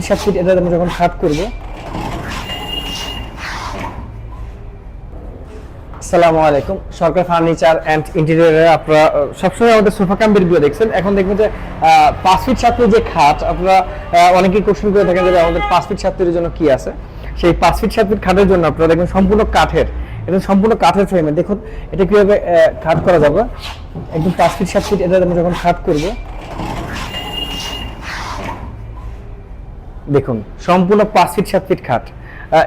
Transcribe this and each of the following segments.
7 fit এটা আমরা যখন খাট করব। আসসালামু আলাইকুম, সরকার ফার্নিচার এন্ড ইন্টেরিয়রে আপনারা সবসময় আমাদের সোফা কাম ভিডিও দেখছেন। এখন দেখবেন যে 5 ফিট 7 ফিট যে খাট, আপনারা অনেকেই কোশ্চেন করে থাকেন যে আমাদের 5 ফিট 7 ফিটের জন্য কি আছে। সেই 5 ফিট 7 ফিট খাটের জন্য আপনারা দেখবেন সম্পূর্ণ কাঠের, এটা সম্পূর্ণ কাঠের ফ্রেমে। দেখুন এটা কিভাবে খাট করা যাবে। একদম 5 ফিট 7 ফিট এটা আমরা যখন খাট করব, দেখুন সম্পূর্ণ 5 ফিট 7 ফিট খাট।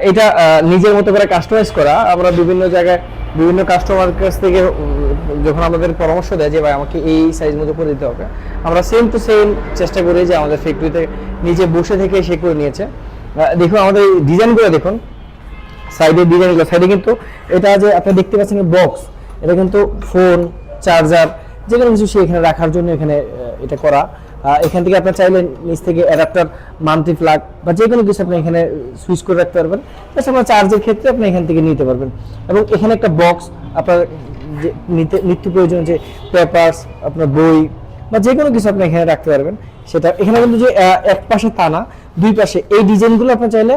এটা নিজের মতো করে কাস্টমাইজ করা। আমরা বিভিন্ন জায়গায় বিভিন্ন কাস্টমার কাছ থেকে যখন আমাদের পরামর্শ দেয় যে ভাই আমাকে এই সাইজ মতো করে দিতে হবে, আমরা সেম টু সেম চেষ্টা করি যে আমাদের ফ্যাক্টরিতে নিজে বসে থেকে সে করে নিয়েছে। দেখুন আমাদের ডিজাইনগুলো দেখুন, সাইডের ডিজাইনগুলো, সাইডে কিন্তু এটা যে আপনি দেখতে পাচ্ছেন বক্স, এটা কিন্তু ফোন চার্জার যে কোনো কিছু সে এখানে রাখার জন্য এখানে এটা করা। এখান থেকে আপনার চাইলে নিচ থেকে অ্যাডাপ্টার, মাল্টি প্লাগ বা যে কোনো কিছু আপনি এখানে সুইচ করে রাখতে পারবেন। জাস্ট আপনার চার্জের ক্ষেত্রে আপনি এখান থেকে নিতে পারবেন। এবং এখানে একটা বক্স আপনার যে নিত্য প্রয়োজন যে পেপারস, আপনার বই বা যে কোনো কিছু আপনি এখানে রাখতে পারবেন। সেটা এখানে কিন্তু যে এক পাশে তা না, দুই পাশে এই ডিজাইনগুলো আপনি চাইলে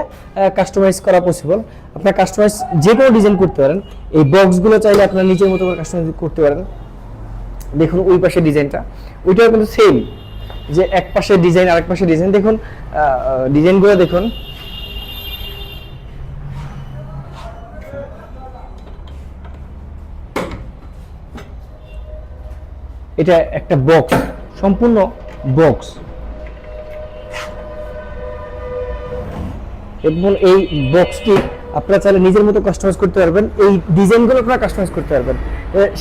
কাস্টমাইজ করা পসিবল। আপনার কাস্টমাইজ যে কোনো ডিজাইন করতে পারেন। এই বক্সগুলো চাইলে আপনার নিজের মতো করে কাস্টমাইজ করতে পারেন। দেখুন ওই পাশে ডিজাইনটা, ওইটাও কিন্তু সেম, যে এক পাশে ডিজাইন আরেক পাশে ডিজাইন। দেখুন ডিজাইনগুলো দেখুন, এটা একটা বক্স, সম্পূর্ণ বক্স। এবং এই বক্সটি আপনারা চাইলে নিজের মতো কাস্টমাইজ করতে পারবেন। এই ডিজাইনগুলো আপনারা কাস্টমাইজ করতে পারবেন।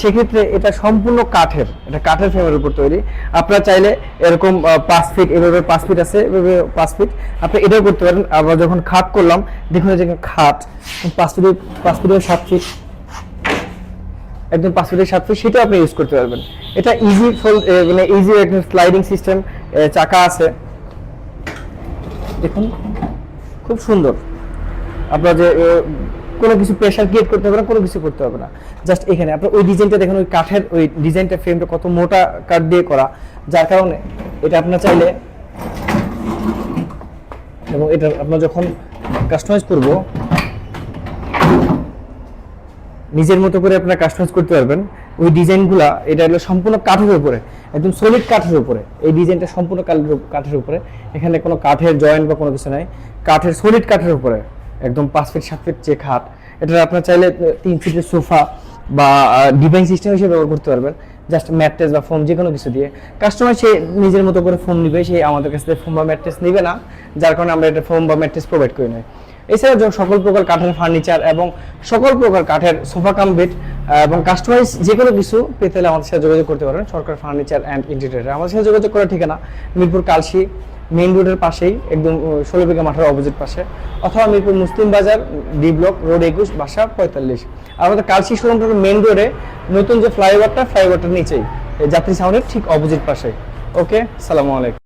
সেক্ষেত্রে এটা সম্পূর্ণ কাঠের, এটা কাঠের ফ্রেমের উপর তৈরি। আপনারা চাইলে এরকম 5 ফিট, এভাবে 5 ফিট আছে, এভাবে 5 ফিট আপনি এটাও করতে পারেন। আবার যখন খাট করলাম দেখুন যে খাট 5 ফিটের 7 ফিট, একদম 5 ফিটের 7 ফিট, সেটাও আপনি ইউজ করতে পারবেন। এটা ইজি ফোল্ড, মানে ইজি একদম স্লাইডিং সিস্টেম, চাকা আছে। দেখুন খুব সুন্দর। আপনার যে কোনো কিছু প্রেশার ক্রিয়েট করতে হবে না, কোনো কিছু করতে হবে না। জাস্ট এখানে আপনার ওই ডিজাইনটা দেখেন, ওই কাঠের ওই ডিজাইনটা, ফ্রেমটা কত মোটা কাঠ দিয়ে করা, যার কারণে এটা আপনার চাইলে, এবং এটা আপনার যখন কাস্টমাইজ করব নিজের মতো করে আপনারা কাস্টমাইজ করতে পারবেন। ওই ডিজাইনগুলা এটা হলো সম্পূর্ণ কাঠের উপরে, একদম সলিড কাঠের উপরে। এই ডিজাইনটা সম্পূর্ণ কাঠের উপরে, এখানে কোনো কাঠের জয়েন্ট বা কোনো কিছু নাই, কাঠের সলিড কাঠের উপরে একদম 5 ফিট 7 ফিট যে খাট। এটা আপনার চাইলে 3 ফিটের সোফা বা ডিভাইন সিস্টেম হিসেবে ব্যবহার করতে পারবেন। জাস্ট ম্যাট্রেস বা ফোম যে কোনো কিছু দিয়ে। কাস্টমার সে নিজের মতো করে ফোম নিবে, সে আমাদের কাছ থেকে ফোম বা ম্যাট্রেস নিবে না, যার কারণে আমরা এটা ফোম বা ম্যাট্রেস প্রোভাইড করি না। এছাড়াও সকল প্রকার কাঠের ফার্নিচার এবং সকল প্রকার কাঠের সোফা কাম বেড এবং কাস্টমাইজ যে কোনো কিছু পেতে হলে আমাদের সাথে যোগাযোগ করতে পারেন। সরকার ফার্নিচার অ্যান্ড ইন্টেরিয়র আমাদের সাথে যোগাযোগ করার ঠিকানা মিরপুর কালশি মেইন রোডের পাশেই, একদম 16 বিঘা মাঠের অপোজিট পাশে, অথবা মিরপুর মুসলিম বাজার ডি ব্লক রোড 21 বাসা 45। আর আমাদের কালশি শোরুমটার মেইন রোডে নতুন যে ফ্লাইওভারটার নিচেই, যাত্রী ছাউনির ঠিক অপোজিট পাশে। ওকে, আসসালামু আলাইকুম।